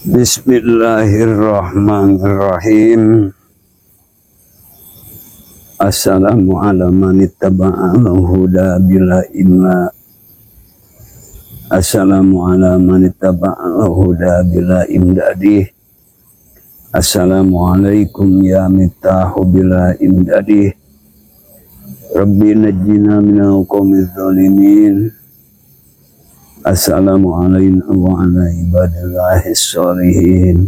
Bismillahirrahmanirrahim. Assalamu ala man ittaba'al huda bila imla. Assalamu ala man ittaba'al huda bila imdadi. Assalamualaikum ya mitahu bila imdadi. Rabbi najjina minal qawmiz zalimin. Assalamualaikum wa ala ibadillahi sholihin.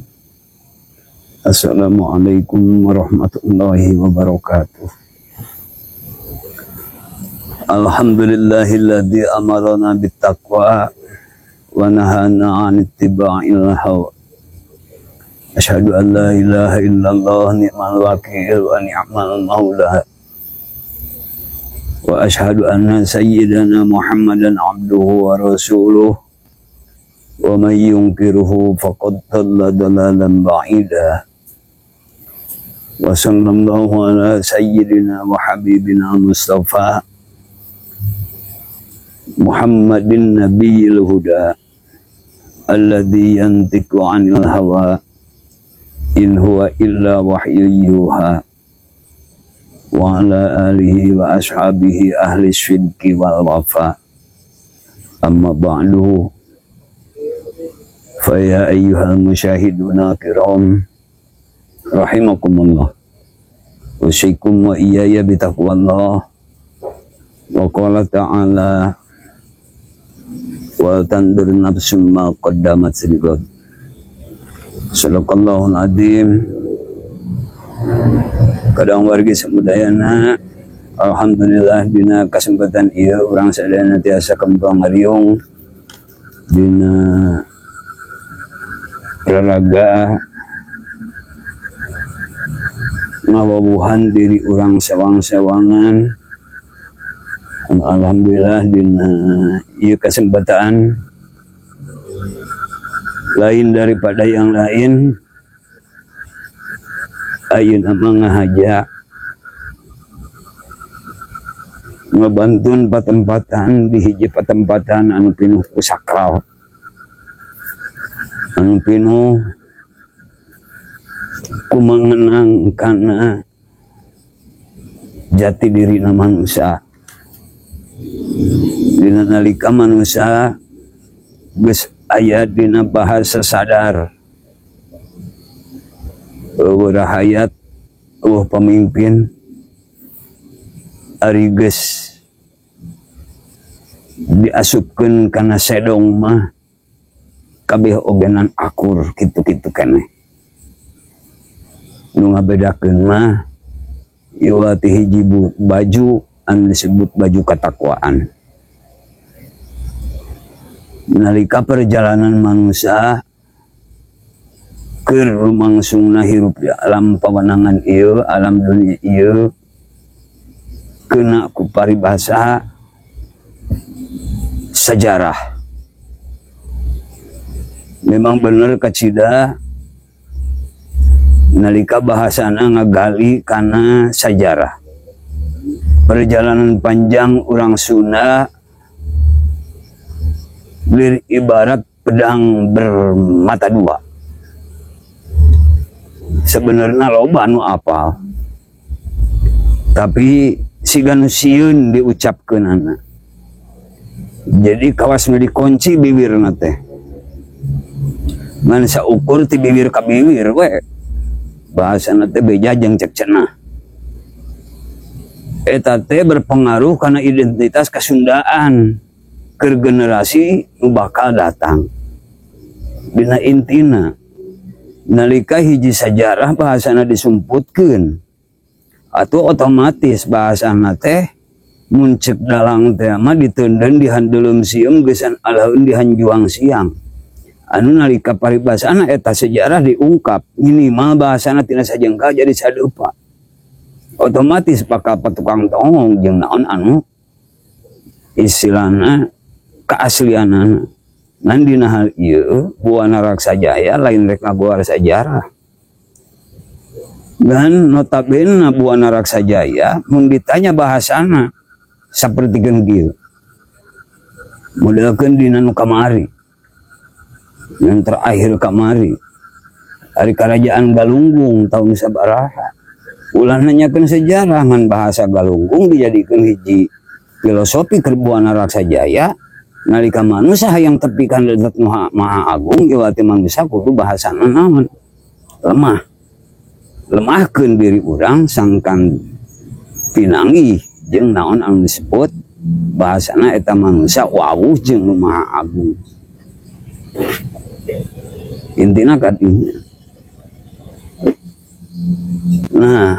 Assalamualaikum warahmatullahi wabarakatuh. Alhamdulillahilladzi amarana bittaqwa wa nahana 'anit ittiba'il hawa. Asyhadu an la ilaha illallah ni'mal wakil wa ni'mal maula. Wa ashhadu anna sayyidana Muhammadan abduhu wa rasuluh wa man yunkiruhu faqad dhalla dhalalan ba'ida. Wa sallallahu ala sayyidina wa habibina Mustafa Muhammadin nabiyil huda alladhi yantiqu 'anil hawa in huwa illa wahyu yuha. Wa ala alihi wa ashabihi ahli syidki wal wafa. Amma ba'du, fa ya ayyuhal musyahiduna kiram rahimakumullah, usikum wa iyaya bitaqwallah. Wa qala ta'ala wa tandur nafsum ma qaddamat sadiqat. Sadaqallahul adzim. Kadang wargi samudayana, alhamdulillah dina kesempatan ieu urang sadayana tiasa kembang ngariung dina raraga ngawawuhan diri urang sewang-sewangan. Alhamdulillah dina ieu kesempatan lain daripada yang lain, ayeuna mah ngahaja ngebantun patempatan di hiji patempatan anu pinuh ku sakral, anu pinuh ku mengenang kana jati diri manusia. Dina nalika manusia geus aya dina bahasa sadar, hayat, pemimpin, ari geus diasupkeun kana sedong mah kabeh ogenan akur kitu-kitu keneh. Nu ngabedakeun mah ieu ti hiji baju anu disebut baju katakwaan. Nalika perjalanan manusia keur rumangsungna hirup di alam pawenangan ieu, alam dunia ieu, kena ku paribasa sejarah. Memang bener kacida nalika bahasana ngagali kana sejarah. Perjalanan panjang urang Sunda beribarat pedang bermata dua. Sebenarnya loba anu apal, tapi siga nu sieun diucapkeunana. Jadi kawas nu dikunci bibirna teh ngan saukur ti bibir ka bibir we, bahasana teh beja jeung cek cenah. Eta teh berpengaruh kana identitas Kasundaan keur generasi nu bakal datang. Dina intina nalika hiji sejarah bahasana disumputkeun atau otomatis bahasana teh muncek dalang teh mah diteundeun dihandeulum sieum geusan alaheun dihanjuang siang. Anu nalika paribasana eta sejarah diungkap minimal bahasana tina sajengkal jadi sadeupa. Otomatis bakal patukang tongong jeung naon anu istilahna keaslianana. Ngan dina hal ieu Buana Raksajaya lain rek ngaguar sejarah. Dan notabene Buana Raksajaya mun ditanya bahasana sapertikeun kieu. Modelkeun dina nu kamari. Yang terakhir kamari Ari kerajaan Galunggung tahun sabaraha. Ulah nanyakeun sejarah ngan bahasa Galunggung dijadikeun hiji filosofi kerbuana Raksa Jaya. Nalika manusia hayang tepikan zat maha agung ieu teh manusia kudu bahasana naon? Lemah. Lemahkeun diri urang sangkan pinanggih jeung naon anu disebut bahasana eta manusia wawuh jeung nu maha agung. Intina kadinya. Nah,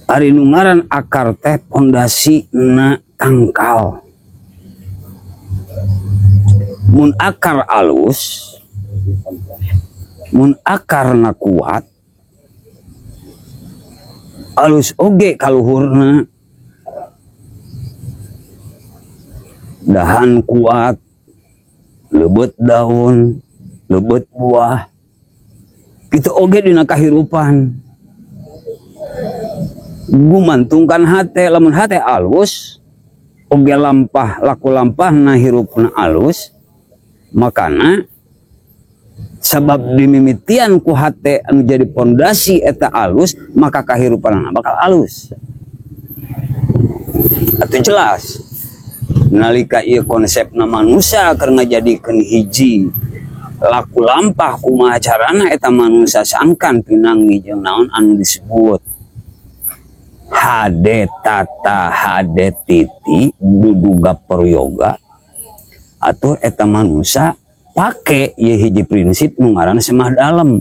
ari nu ngaran akar teh pondasi na tangkal. Mun akar alus, mun akarna kuat, alus oge kaluhurna, dahan kuat, lebeut daun, lebeut buah. Itu oge dina kahirupan. Gumantungkan hate, lamun hate alus, oge lampah, laku lampah na hirupna alus, makana sabab dimimitian ku hate anu jadi pondasi eta alus, maka kahirupan bakal alus. Atuh jelas. Nalika ieu konsepna manusia keur ngajadikeun hiji laku lampah kumaha carana eta manusia sangkan pinanggi jeung naon anu disebut hade tata hade titi duduga peryoga atuh eta manusia pake ieu hiji prinsip nu ngaranna semah dalem.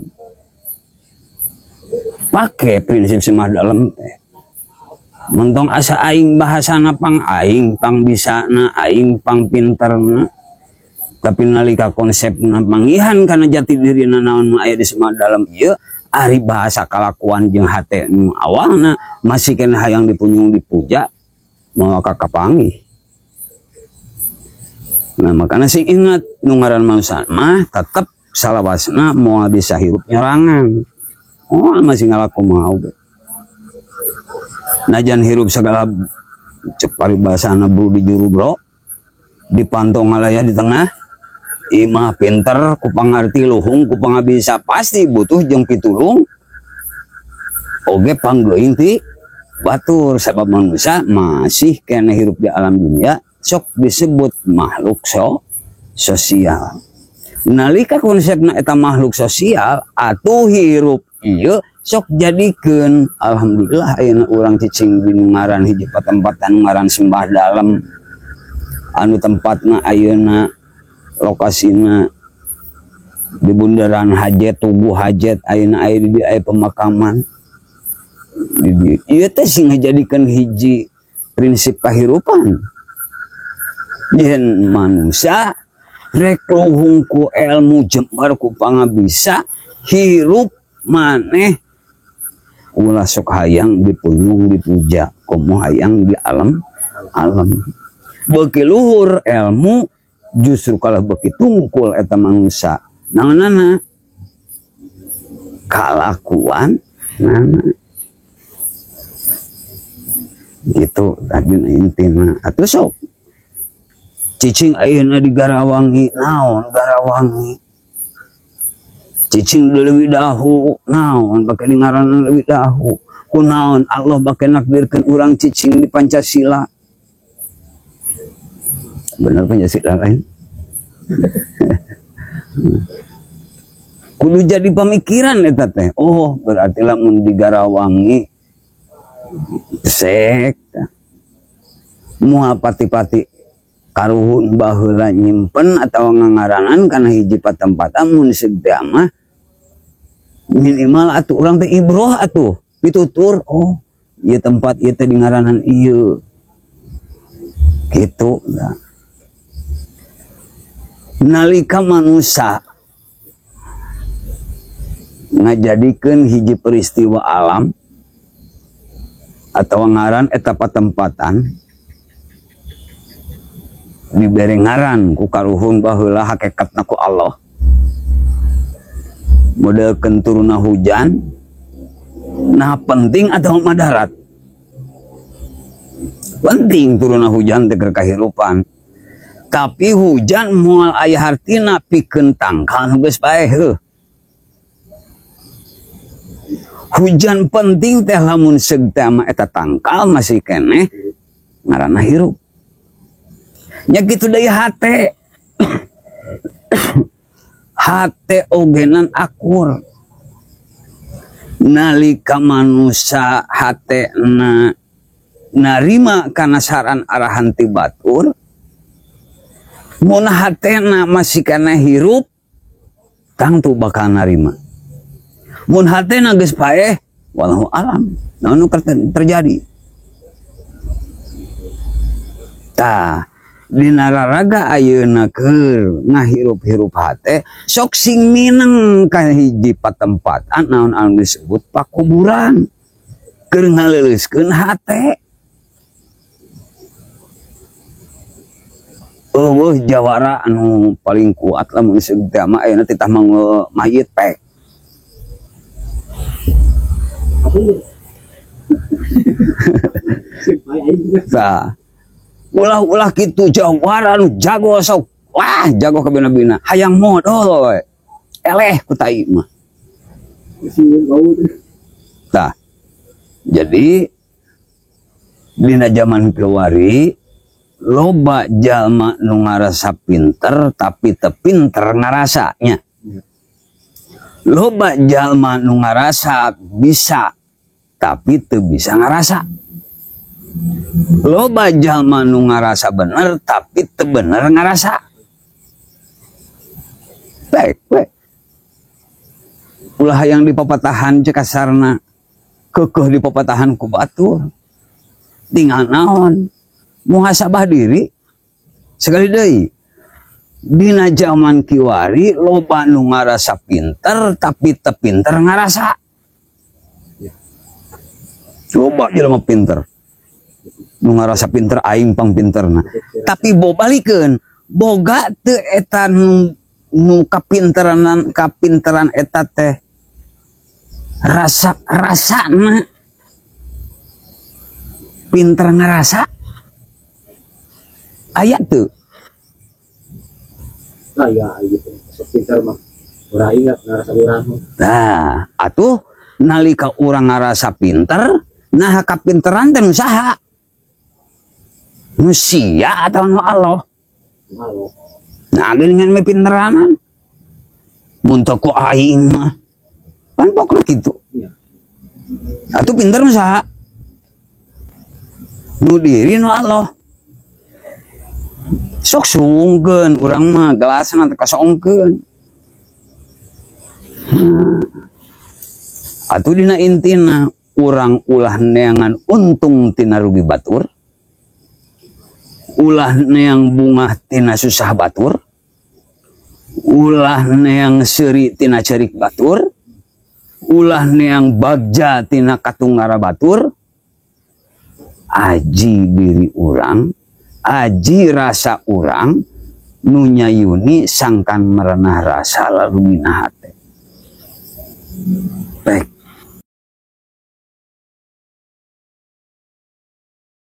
Pake prinsip semah dalem teh mentong asa aing bahasana pang aing pang bisana aing pang pinterna. Tapi nalika konsep manggihan karena jati diri naon aya di semua dalam ieu ari bahasa kalakuan jeung hate nu awalna masih kena hayang dipunjung dipuja maka kapanggih. Nah makanya sing ingat nu ngaran manusia mah tetep salawasna moal bisa hirup nyerangan. Oh masih ngalaku mau. Najan hirup segala cek paribasana bulu di juru bro dipantau ngalaya di tengah. Imah pinter ku pangarti luhung ku pangabisa pasti butuh jeung pitulung oge panggeuing ti batur sabab manusia masih kena hirup di alam dunia sok disebut makhluk sosial. Nalika konsepna eta makhluk sosial atuh hirup ieu sok jadikeun alhamdulillah ayeuna urang cicing di ngaran hiji patempatan ngaran Sembah Dalem anu tempatna ayeuna lokasina di bundaran Hajat Tugu Hajat ayeuna aya di aya pemakaman ieu teh sing ngajadikeun hiji prinsip kahirupan yen manusia rek luhung ku ilmu jembar ku pangabisa hirup maneh ulah sok hayang dipunjung dipuja komo hayang di alam beuki luhur ilmu justru kalau begitu tungkul eta manusia naonana kalakuan nana gitu tadi intina atuh sok cicing ayeuna di Garawangi naon Garawangi cicing leuwih dahu naon bake ngaranna leuwih dahu kunaon Allah bake nakdirkeun urang cicing di Pancasila. Benar Pancasila lain. Kudu jadi pemikiran eta teh. Oh, berarti lamun di Garawangi sek moal pati-pati karuhun baheula nyimpen atawa ngangaranan kana hiji patempatan mun segda mah minimal atuh urang teh ibroh atuh pitutur oh ieu tempat ieu teh di ngaranan ieu kitu nah. Nalika manusia ngajadikeun hiji peristiwa alam atau ngaran eta patempatan dibere ngaran ku karuhun baheula hakikatna ku Allah modelkeun turuna hujan nah penting atau madarat penting turuna hujan teh keur kahirupan. Tapi hujan moal aya hartina pikeun tangkal geus bae heuh Hujan penting teh lamun seug teh mah eta tangkal masih keneh ngaranna hirup. Nya kitu deui hate. Hate ogenan akur. Nalika manusia hate narima kana saran arahan ti batur, mun hatena masih kana hirup, tang tu bakal narima. Mun hatena geus paeh, wallahu alam, naon terjadi. Tah, dina raraga ayeuna keur ngahirup-hirup hate, sok sing mineng ka hiji patempatan naon anu disebut pakuburan. Keur ngaleuleuskeun hate. Eueuh jawara anu paling kuat lamun disebut teh mah ayeuna titah mayit pek. Tah. Ulah-ulah gitu jawara anu jago sok. Wah, jago ka bina-bina. Hayang modal we. Eleh ku tai mah. Tah. Jadi dina zaman kiwari loba jalma nu ngarasa pinter tapi teu pinter ngarasanya. Loba jalma nu ngarasa bisa tapi teu bisa ngarasa. Loba jalma nu ngarasa bener tapi teu bener ngarasa. Baik. Ulah yang di papatahan cek kasarna kekeh di papatahan ku batur. Tinggal naon? Muhasabah diri. Sekali deui. Dina zaman kiwari loba nu ngarasa pinter tapi teu pinter ngarasa. Loba jelema pinter. Nu ngarasa pinter aing pang pinterna. Tapi bobalikeun, boga teu eta nu kapinteran eta teh rasana pinter ngarasa. Aya teu? Aya gitu. Pinter mah urang ingat ngarasa urang. Nah, atuh nalika urang ngarasa pinter, nah kapinteran teh nu saha? Nu sia atau nu Allah? Allah. Nah, geuningan me pinteranan. Mun teu ku aing mah. Kan pokona kitu. Iya. Atuh pinter nu saha? Nu diri nu Allah. Sok sungkeun urang mah gelasna teh kasongkeun. Atuh dina intina urang ulah neangan untung tina rugi batur. Ulah neang bungah tina susah batur. Ulah neang seuri tina cerik batur. Ulah neang bagja tina katunggara batur. Aji diri urang, aji rasa urang, nu nyayuni sangkan merenah rasa lalu mina hate. Baik.